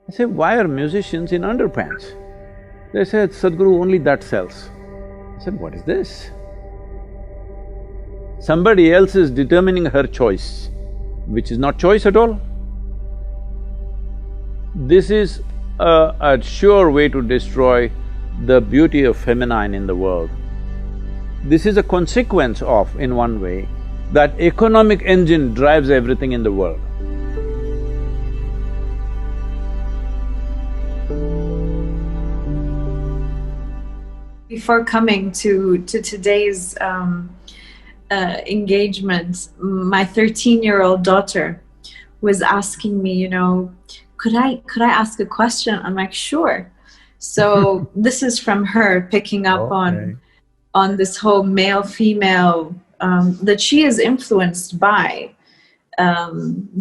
I say, why are musicians in underpants? They said, Sadhguru, only that sells. I said, what is this? Somebody else is determining her choice, which is not choice at all. This is a sure way to destroy the beauty of feminine in the world. This is a consequence of, in one way, that economic engine drives everything in the world. Before coming to today's engagement, my 13-year-old daughter was asking me, could I ask a question? I'm like, sure. So this is from her picking up on this whole male-female that she is influenced by,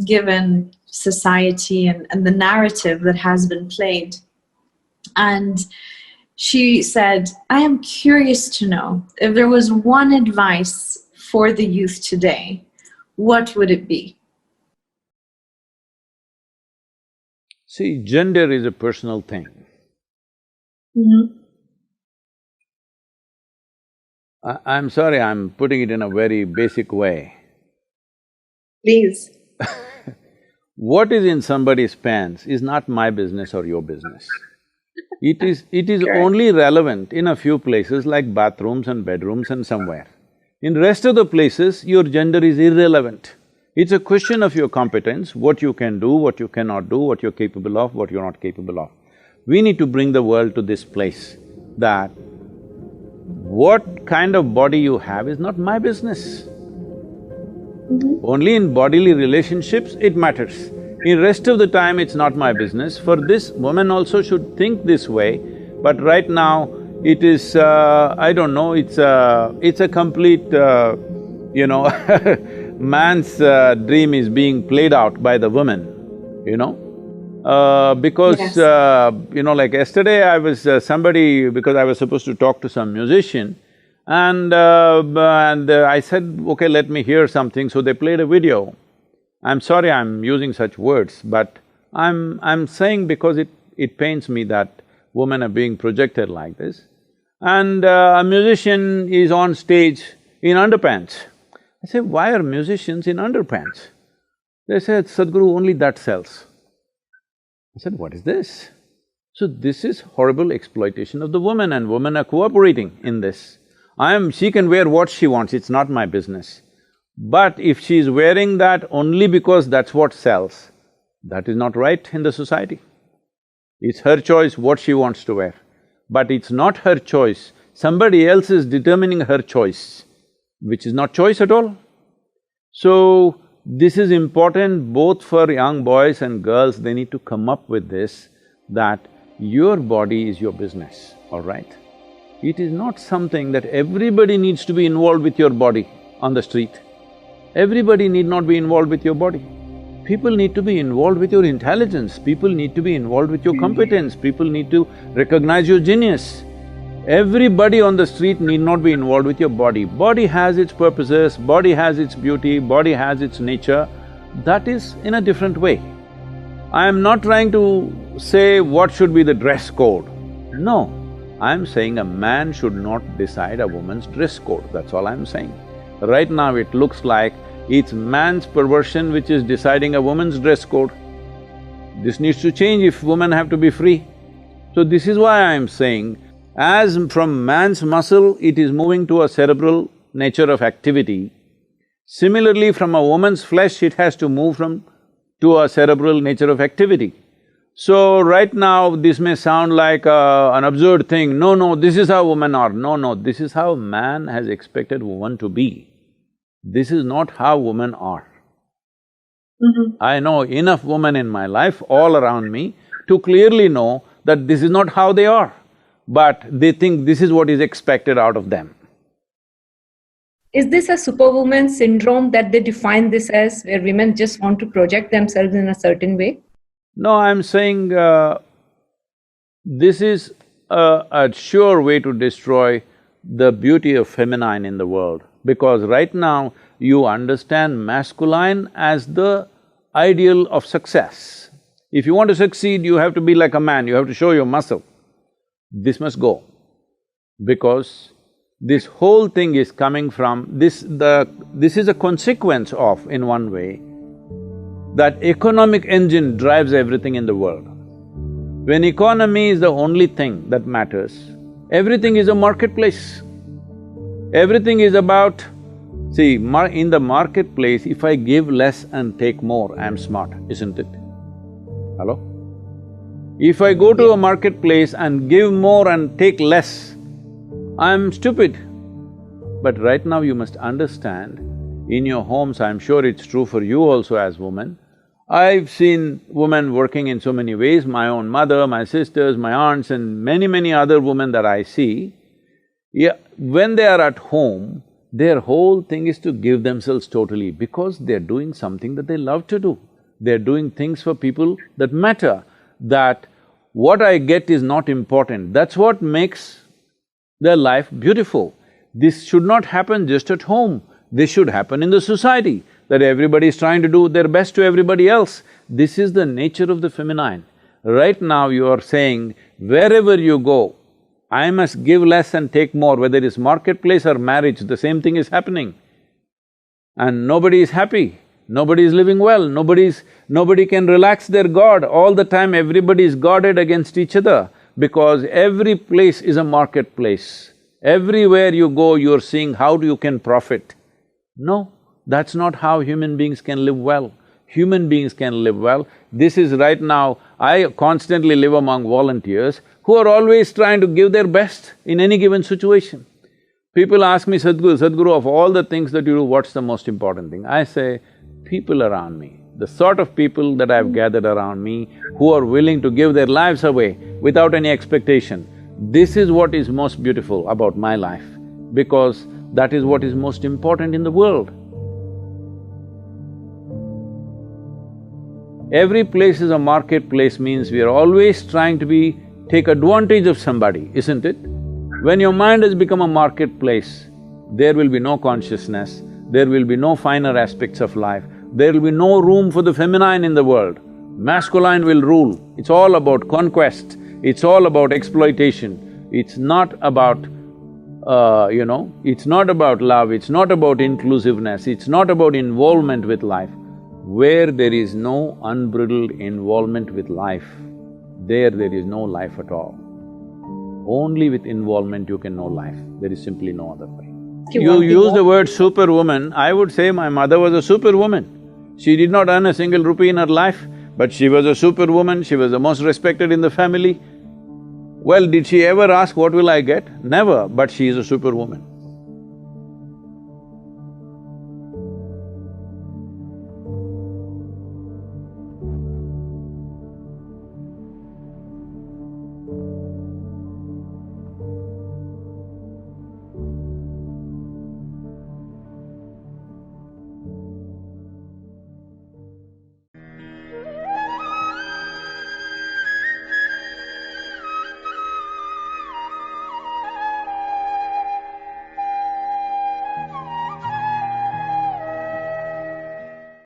given society and the narrative that has been played. And she said, I am curious to know if there was one advice for the youth today, what would it be? See, gender is a personal thing. I'm sorry, I'm putting it in a very basic way. Please. What is in somebody's pants is not my business or your business. It is only relevant in a few places like bathrooms and bedrooms and somewhere. In rest of the places, your gender is irrelevant. It's a question of your competence, what you can do, what you cannot do, what you're capable of, what you're not capable of. We need to bring the world to this place that what kind of body you have is not my business. Only in bodily relationships it matters. In rest of the time, it's not my business. For this, women also should think this way, but right now, it is… I don't know, it's a complete… man's dream is being played out by the woman, because… Yes. Like yesterday I was… because I was supposed to talk to some musician, and I said, okay, let me hear something, so they played a video. I'm sorry I'm using such words, but I'm saying because it pains me that women are being projected like this. And a musician is on stage in underpants. I say, why are musicians in underpants? They said, Sadhguru, only that sells. I said, what is this? So this is horrible exploitation of the woman, and women are cooperating in this. She can wear what she wants, it's not my business. But if she is wearing that only because that's what sells, that is not right in the society. It's her choice what she wants to wear, but it's not her choice. Somebody else is determining her choice, which is not choice at all. So, this is important both for young boys and girls, they need to come up with this, that your body is your business, all right? It is not something that everybody needs to be involved with your body on the street. Everybody need not be involved with your body. People need to be involved with your intelligence, people need to be involved with your competence, people need to recognize your genius. Everybody on the street need not be involved with your body. Body has its purposes, body has its beauty, body has its nature, that is in a different way. I am not trying to say what should be the dress code. No, I'm saying a man should not decide a woman's dress code, that's all I'm saying. Right now it looks like it's man's perversion which is deciding a woman's dress code. This needs to change if women have to be free. So this is why I'm saying, as from man's muscle it is moving to a cerebral nature of activity, similarly from a woman's flesh it has to move to a cerebral nature of activity. So right now this may sound like an absurd thing, no, this is how women are, no, this is how man has expected woman to be. This is not how women are. I know enough women in my life, all around me, to clearly know that this is not how they are, but they think this is what is expected out of them. Is this a superwoman syndrome that they define this as, where women just want to project themselves in a certain way? No, I'm saying this is a sure way to destroy the beauty of feminine in the world, because right now you understand masculine as the ideal of success. If you want to succeed, you have to be like a man, you have to show your muscle. This must go, because this whole thing is coming from this… this is a consequence of, in one way, that economic engine drives everything in the world. When economy is the only thing that matters, everything is a marketplace. Everything is about… See, in the marketplace, if I give less and take more, I'm smart, isn't it? Hello? If I go to a marketplace and give more and take less, I'm stupid. But right now you must understand, in your homes, I'm sure it's true for you also as women, I've seen women working in so many ways, my own mother, my sisters, my aunts and many other women that I see, yeah, when they are at home, their whole thing is to give themselves totally because they're doing something that they love to do. They're doing things for people that matter, that what I get is not important. That's what makes their life beautiful. This should not happen just at home, this should happen in the society, that everybody is trying to do their best to everybody else. This is the nature of the feminine. Right now you are saying, wherever you go, I must give less and take more, whether it's marketplace or marriage, the same thing is happening. And nobody is happy, nobody is living well, nobody can relax their guard. All the time everybody is guarded against each other because every place is a marketplace. Everywhere you go, you're seeing how you can profit. No, that's not how human beings can live well. Human beings can live well. This is right now, I constantly live among volunteers who are always trying to give their best in any given situation. People ask me, Sadhguru, of all the things that you do, what's the most important thing? I say, people around me, the sort of people that I've gathered around me who are willing to give their lives away without any expectation. This is what is most beautiful about my life, because that is what is most important in the world. Every place is a marketplace means we are always trying to take advantage of somebody, isn't it? When your mind has become a marketplace, there will be no consciousness, there will be no finer aspects of life, there will be no room for the feminine in the world. Masculine will rule. It's all about conquest, it's all about exploitation. It's not about, it's not about love, it's not about inclusiveness, it's not about involvement with life. Where there is no unbridled involvement with life, there is no life at all. Only with involvement you can know life, there is simply no other way. You use the word superwoman, I would say my mother was a superwoman. She did not earn a single rupee in her life, but she was a superwoman, she was the most respected in the family. Well, did she ever ask, what will I get? Never, but she is a superwoman.